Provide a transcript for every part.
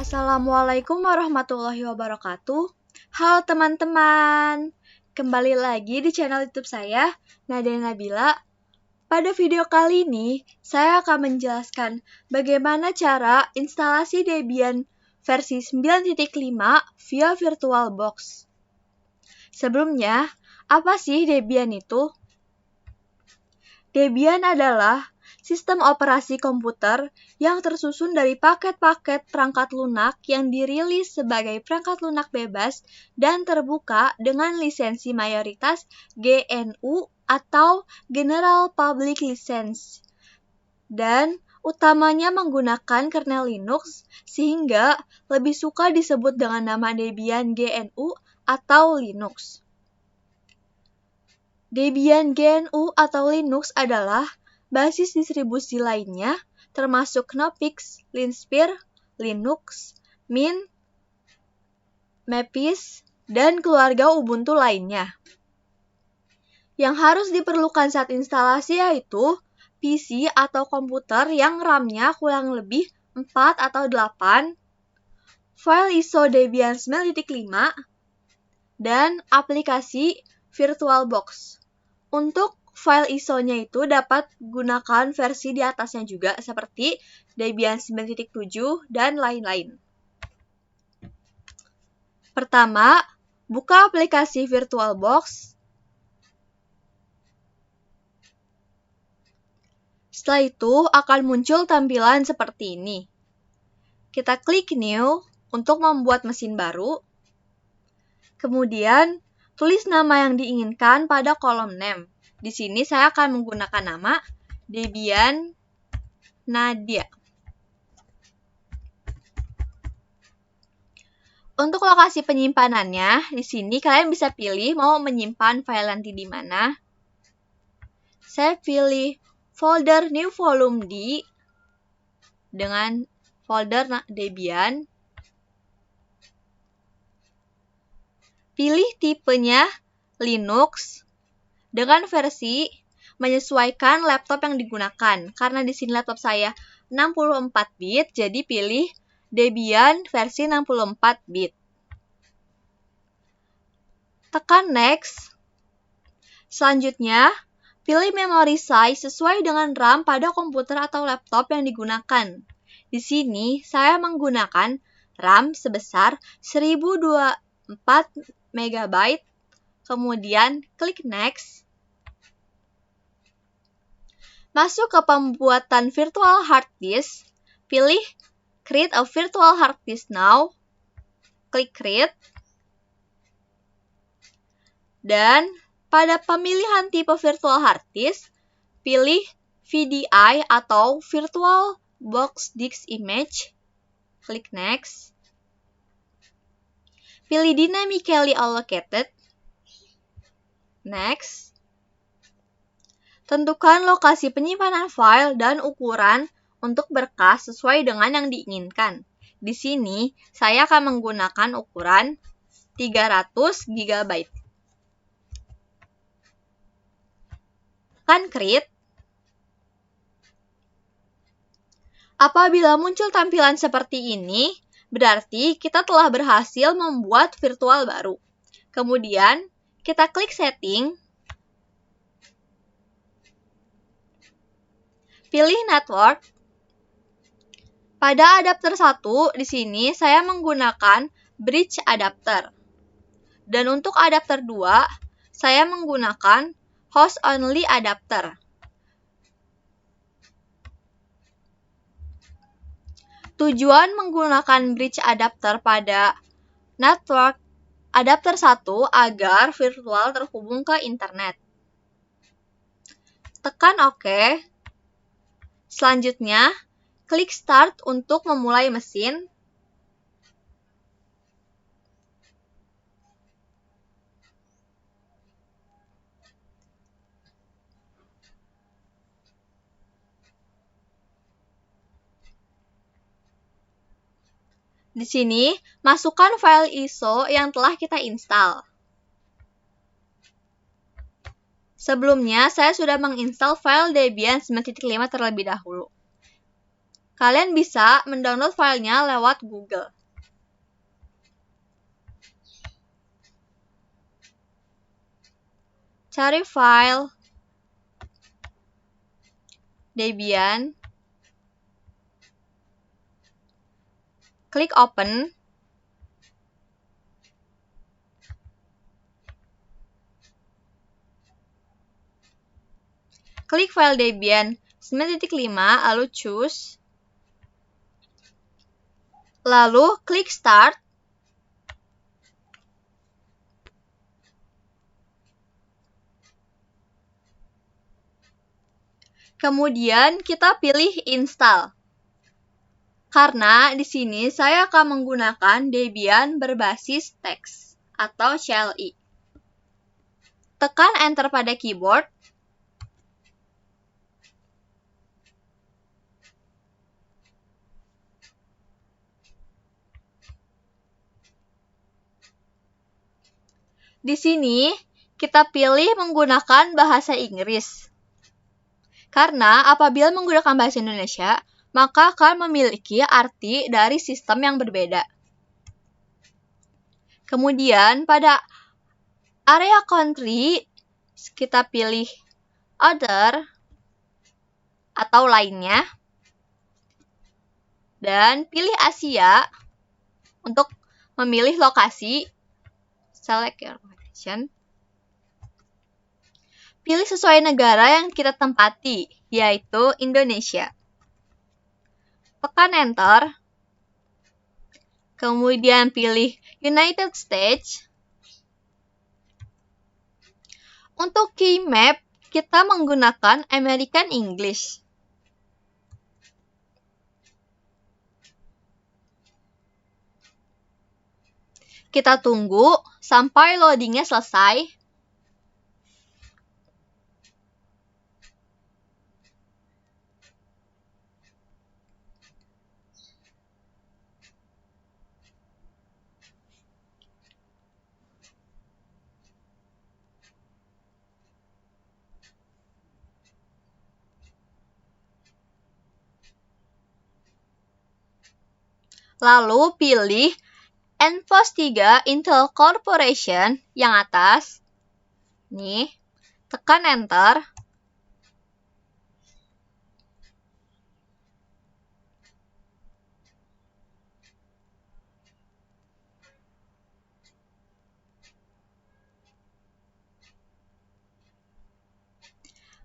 Assalamualaikum warahmatullahi wabarakatuh. Halo teman-teman, kembali lagi di channel YouTube saya, Nadia Nabila. Pada video kali ini, saya akan menjelaskan bagaimana cara instalasi Debian versi 9.5 via VirtualBox. Sebelumnya, apa sih Debian itu? Debian adalah sistem operasi komputer yang tersusun dari paket-paket perangkat lunak yang dirilis sebagai perangkat lunak bebas dan terbuka dengan lisensi mayoritas GNU atau General Public License. Dan utamanya menggunakan kernel Linux sehingga lebih suka disebut dengan nama Debian GNU atau Linux. Debian GNU atau Linux adalah basis distribusi lainnya, termasuk Knoppix, Linspire, Linux, Mint, Mapes, dan keluarga Ubuntu lainnya. Yang harus diperlukan saat instalasi yaitu PC atau komputer yang RAM-nya kurang lebih 4 atau 8, file ISO Debian 9.5, dan aplikasi VirtualBox. Untuk file ISO-nya itu dapat gunakan versi di atasnya juga seperti Debian 9.7 dan lain-lain. Pertama, buka aplikasi VirtualBox. Setelah itu akan muncul tampilan seperti ini. Kita klik New untuk membuat mesin baru. Kemudian, tulis nama yang diinginkan pada kolom name. Di sini saya akan menggunakan nama Debian Nadia. Untuk lokasi penyimpanannya, di sini kalian bisa pilih mau menyimpan file nanti di mana. Saya pilih folder New Volume D dengan folder Debian. Pilih tipenya Linux dengan versi menyesuaikan laptop yang digunakan. Karena di sini laptop saya 64 bit, jadi pilih Debian versi 64 bit. Tekan Next. Selanjutnya, pilih memory size sesuai dengan RAM pada komputer atau laptop yang digunakan. Di sini, saya menggunakan RAM sebesar 1024 MB. Kemudian, klik Next. Masuk ke pembuatan virtual hard disk, pilih Create a virtual hard disk now, klik Create, dan pada pemilihan tipe virtual hard disk, pilih VDI atau Virtual Box Disk Image, klik Next, pilih Dynamically Allocated, Next. Tentukan lokasi penyimpanan file dan ukuran untuk berkas sesuai dengan yang diinginkan. Di sini, saya akan menggunakan ukuran 300 GB. Tekan Create. Apabila muncul tampilan seperti ini, berarti kita telah berhasil membuat virtual baru. Kemudian, kita klik Setting. Pilih Network. Pada adapter 1, di sini saya menggunakan Bridge Adapter. Dan untuk adapter 2, saya menggunakan Host Only Adapter. Tujuan menggunakan Bridge Adapter pada Network Adapter 1 agar virtual terhubung ke internet. Tekan OK. Selanjutnya, klik Start untuk memulai mesin. Di sini, masukkan file ISO yang telah kita install. Sebelumnya, saya sudah menginstal file Debian 9.5 terlebih dahulu. Kalian bisa mendownload filenya lewat Google. cari file Debian, klik open, klik file Debian 9.5, lalu choose, lalu klik start, kemudian kita pilih install. Karena di sini saya akan menggunakan Debian berbasis teks atau CLI. Tekan enter pada keyboard. Di sini kita pilih menggunakan bahasa Inggris. Karena apabila menggunakan bahasa Indonesia, maka akan memiliki arti dari sistem yang berbeda. Kemudian pada area country, kita pilih other atau lainnya. Dan pilih Asia untuk memilih lokasi. Select your location. Pilih sesuai negara yang kita tempati, yaitu Indonesia. Tekan enter. Kemudian pilih United States. Untuk key map, kita menggunakan American English. Kita tunggu sampai loadingnya selesai. Lalu pilih Enforce 3 Intel Corporation yang atas. Nih, tekan enter.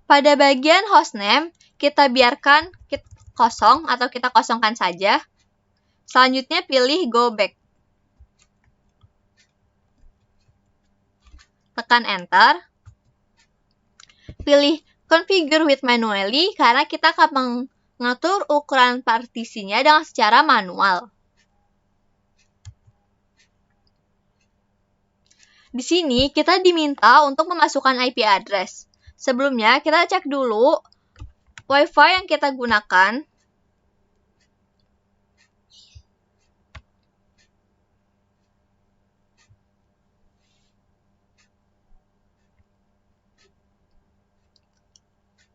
Pada bagian hostname, kita biarkan kosong atau kita kosongkan saja. Selanjutnya pilih go back. Tekan enter. Pilih configure with manually karena kita akan mengatur ukuran partisinya dengan secara manual. Di sini kita diminta untuk memasukkan IP address. Sebelumnya kita cek dulu Wi-Fi yang kita gunakan.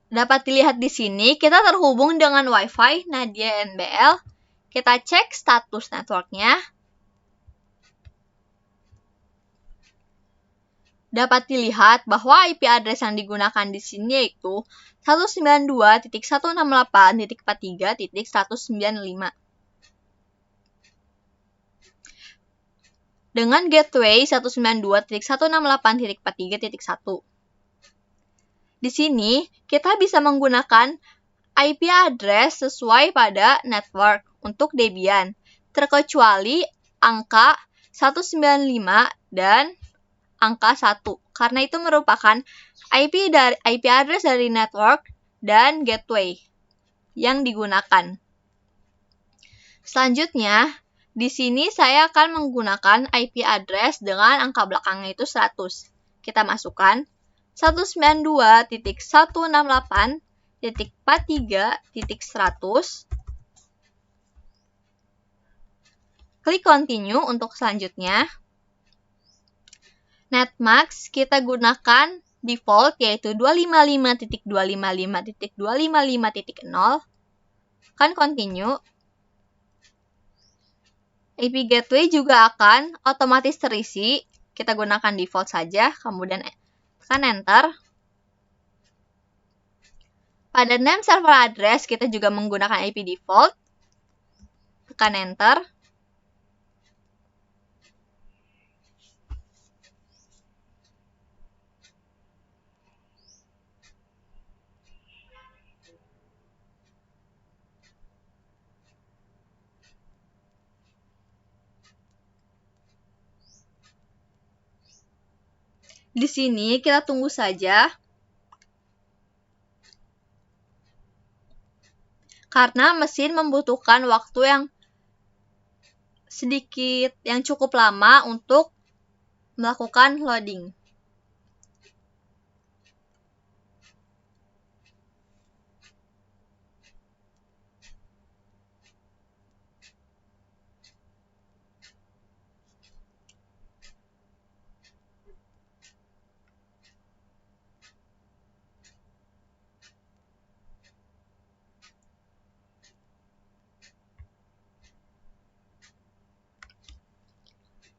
Dapat dilihat di sini, kita terhubung dengan Wi-Fi Nadia NBL. Kita cek status networknya. Dapat dilihat bahwa IP address yang digunakan di sini yaitu 192.168.43.195. Dengan gateway 192.168.43.1. Di sini, kita bisa menggunakan IP address sesuai pada network untuk Debian, terkecuali angka 195 dan angka 1, karena itu merupakan IP address dari network dan gateway yang digunakan. Selanjutnya, di sini saya akan menggunakan IP address dengan angka belakangnya itu 100. Kita masukkan 192.168.43.100. Klik continue untuk selanjutnya. Netmask kita gunakan default yaitu 255.255.255.0. Kan continue. IP gateway juga akan otomatis terisi. Kita gunakan default saja, kemudian Tekan Enter. Pada name server address, kita juga menggunakan IP default. Tekan Enter. Di sini kita tunggu saja, karena mesin membutuhkan waktu yang sedikit, yang cukup lama untuk melakukan loading.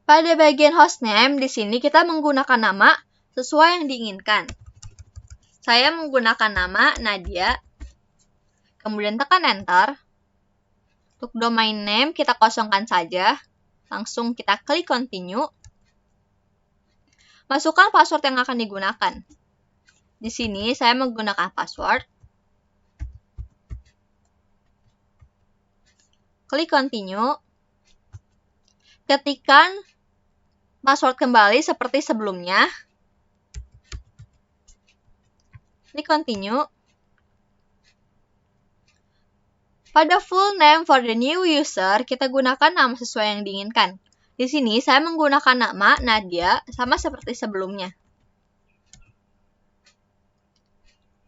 Pada bagian hostname, di sini kita menggunakan nama sesuai yang diinginkan. Saya menggunakan nama Nadia. Kemudian tekan Enter. Untuk domain name, kita kosongkan saja. Langsung kita klik Continue. Masukkan password yang akan digunakan. Di sini saya menggunakan password. Klik Continue. Ketikkan password kembali seperti sebelumnya. Klik Continue. Pada full name for the new user, kita gunakan nama sesuai yang diinginkan. Di sini saya menggunakan nama Nadia sama seperti sebelumnya.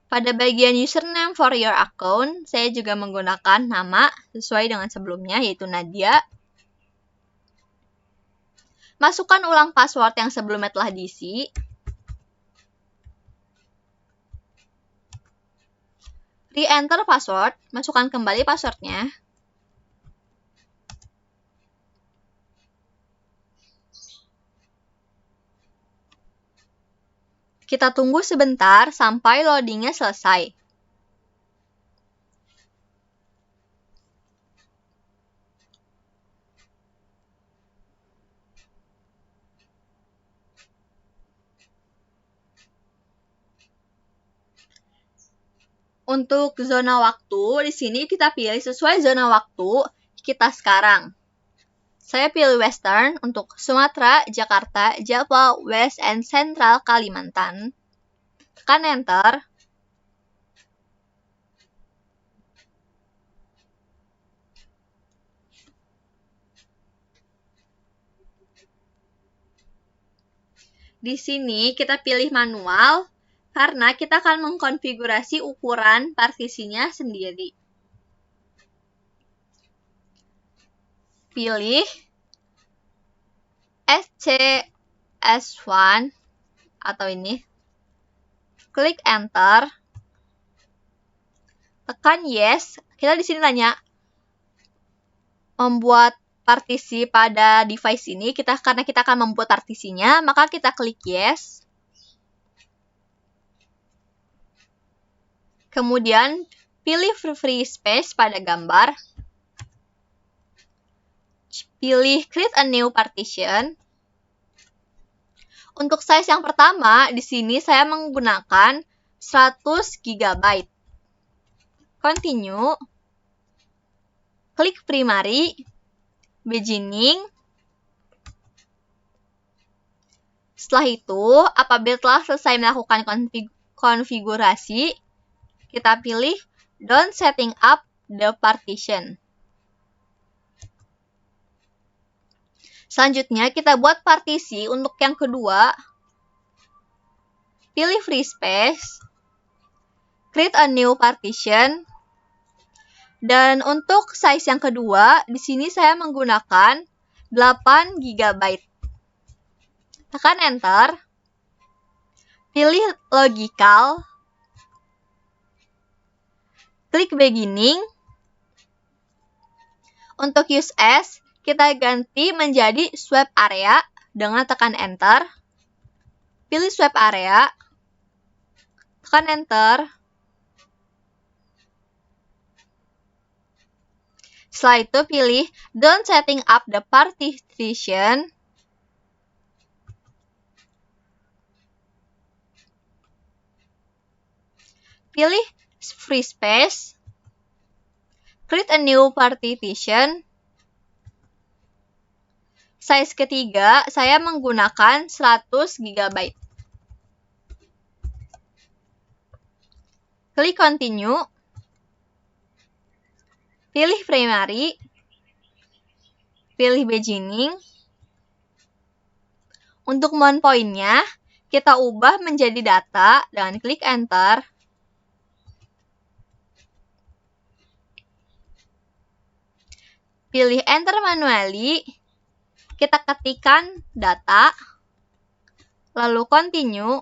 Pada bagian username for your account, saya juga menggunakan nama sesuai dengan sebelumnya, yaitu Nadia. Masukkan ulang password yang sebelumnya telah diisi. Re-enter password, masukkan kembali passwordnya. Kita tunggu sebentar sampai loadingnya selesai. Untuk zona waktu, di sini kita pilih sesuai zona waktu kita sekarang. Saya pilih Western untuk Sumatera, Jakarta, Jawa, West, and Central Kalimantan. Tekan Enter. Di sini kita pilih manual, karena kita akan mengkonfigurasi ukuran partisinya sendiri. Pilih SC/S1 atau ini. Klik Enter. Tekan Yes. Kita di sini tanya membuat partisi pada device ini, karena kita akan membuat partisinya, maka kita klik Yes. Kemudian pilih free space pada gambar. Pilih Create a New Partition. Untuk size yang pertama, di sini saya menggunakan 100 GB. Continue. Klik Primary. Beginning. Setelah itu, apabila telah selesai melakukan konfigurasi, kita pilih Done Setting Up the Partition. Selanjutnya, kita buat partisi untuk yang kedua. Pilih Free Space. Create a New Partition. Dan untuk size yang kedua, di sini saya menggunakan 8 GB. Tekan Enter. Pilih Logical. Klik Beginning. Untuk Use As, kita ganti menjadi Swap Area dengan tekan Enter. Pilih Swap Area. Tekan Enter. Setelah itu pilih Don't Setting Up the Partition. Pilih Free Space. Create a new partition. Size ketiga, saya menggunakan 100 GB. Klik Continue. Pilih Primary. Pilih Beginning. Untuk mount point-nya, kita ubah menjadi data dengan klik Enter. Pilih Enter manually. Kita ketikkan data. Lalu Continue.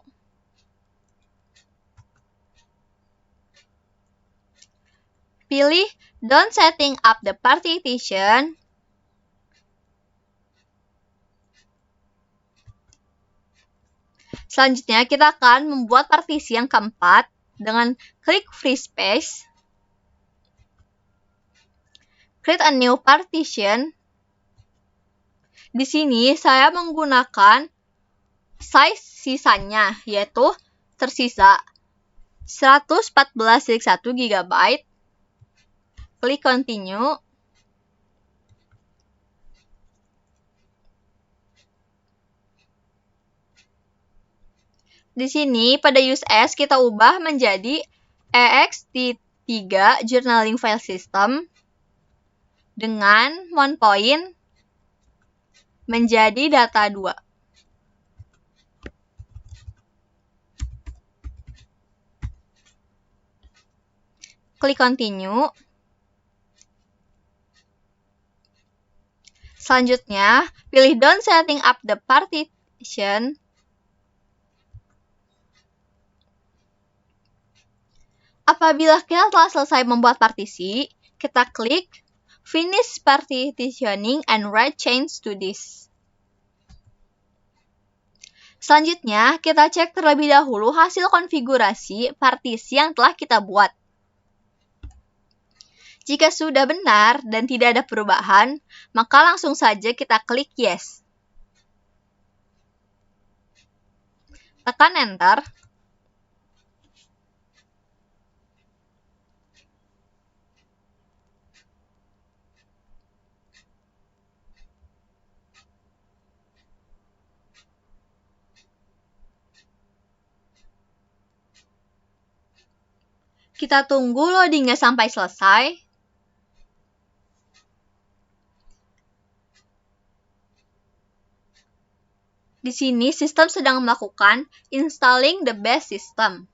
Pilih Don't Setting Up the Partition. Selanjutnya, kita akan membuat partisi yang keempat dengan klik Free Space. Create a new partition. Di sini, saya menggunakan size sisanya, yaitu tersisa 114,1 GB. Klik Continue. Di sini, pada use as, kita ubah menjadi ext3 Journaling File System dengan mount point menjadi data 2. Klik Continue. Selanjutnya, pilih Don't Setting Up the Partition. Apabila kita telah selesai membuat partisi, kita klik Finish Partitioning and Write Change to this. Selanjutnya, kita cek terlebih dahulu hasil konfigurasi partisi yang telah kita buat. Jika sudah benar dan tidak ada perubahan, maka langsung saja kita klik Yes. Tekan Enter. Kita tunggu loadingnya sampai selesai. Di sini, sistem sedang melakukan installing the base system.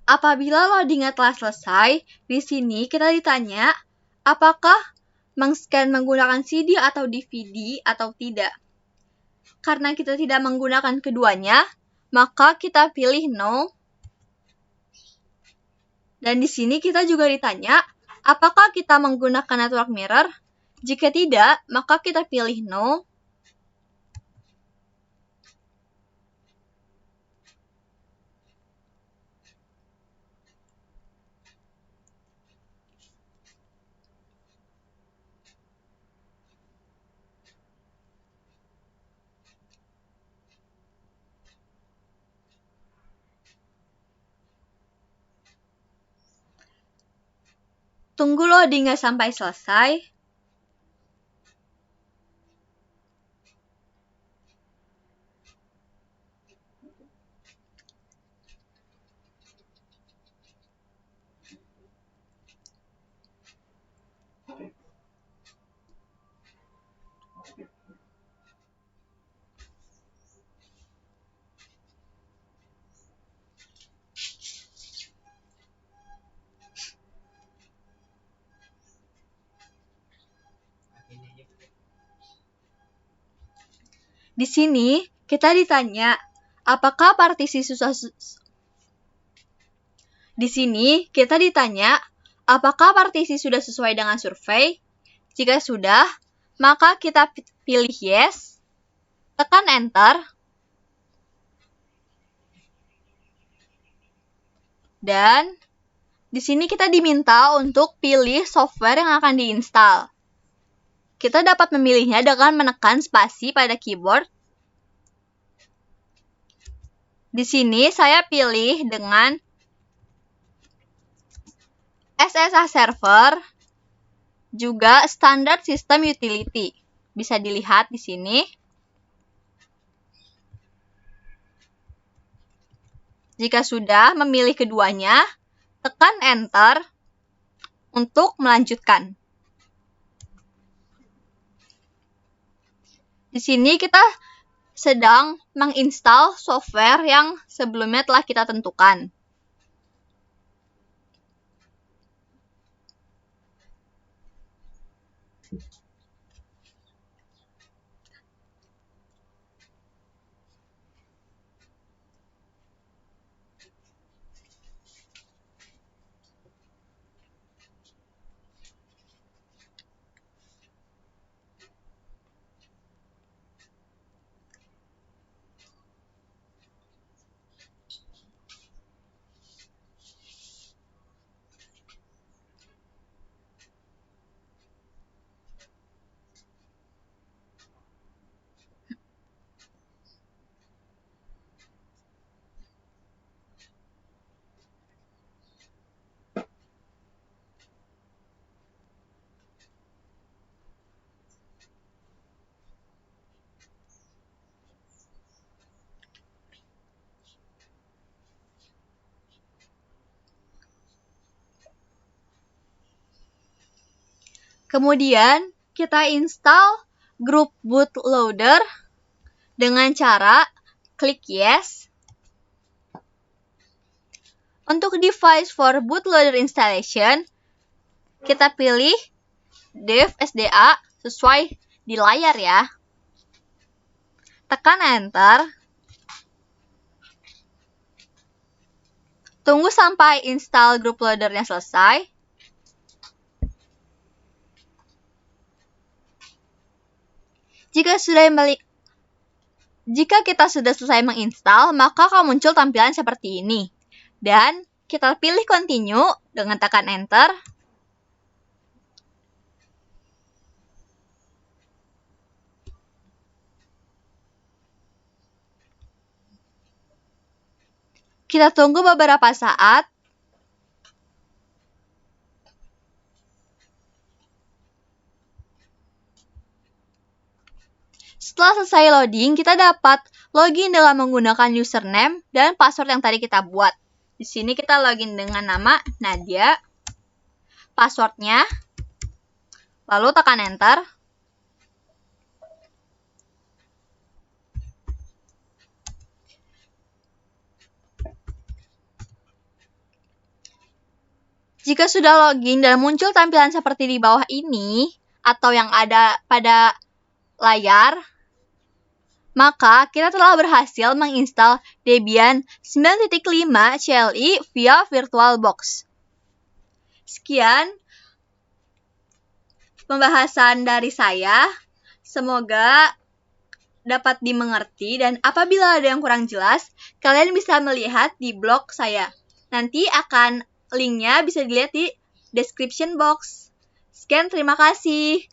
Apabila loadingnya telah selesai, di sini kita ditanya apakah meng-scan menggunakan CD atau DVD atau tidak. Karena kita tidak menggunakan keduanya, maka kita pilih No. Dan di sini kita juga ditanya, apakah kita menggunakan network mirror? Jika tidak, maka kita pilih no. Tunggu loadingnya sampai selesai. Di sini kita ditanya, apakah partisi sudah sesuai dengan survei? Jika sudah, maka kita pilih yes, tekan enter, dan di sini kita diminta untuk pilih software yang akan diinstal. Kita dapat memilihnya dengan menekan spasi pada keyboard. Di sini saya pilih dengan SSH Server, juga Standard System Utility. Bisa dilihat di sini. Jika sudah memilih keduanya, tekan enter untuk melanjutkan. Di sini kita sedang menginstal software yang sebelumnya telah kita tentukan. Kemudian kita install grup bootloader dengan cara klik yes. Untuk device for bootloader installation, kita pilih dev SDA sesuai di layar ya. Tekan enter. Tunggu sampai install grup loadernya selesai. Jika kita sudah selesai menginstal, maka akan muncul tampilan seperti ini. Dan kita pilih continue dengan tekan enter. Kita tunggu beberapa saat. Setelah selesai loading, kita dapat login dengan menggunakan username dan password yang tadi kita buat. Di sini kita login dengan nama Nadia, passwordnya, lalu tekan enter. Jika sudah login dan muncul tampilan seperti di bawah ini, atau yang ada pada layar, maka kita telah berhasil menginstal Debian 9.5 CLI via VirtualBox. Sekian pembahasan dari saya. Semoga dapat dimengerti, dan apabila ada yang kurang jelas, kalian bisa melihat di blog saya. Nanti akan linknya bisa dilihat di description box. Sekian, terima kasih.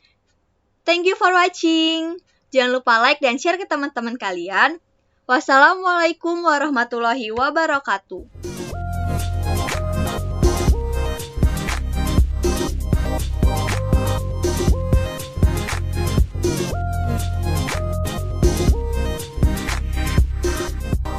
Thank you for watching. Jangan lupa like dan share ke teman-teman kalian. Wassalamualaikum warahmatullahi wabarakatuh.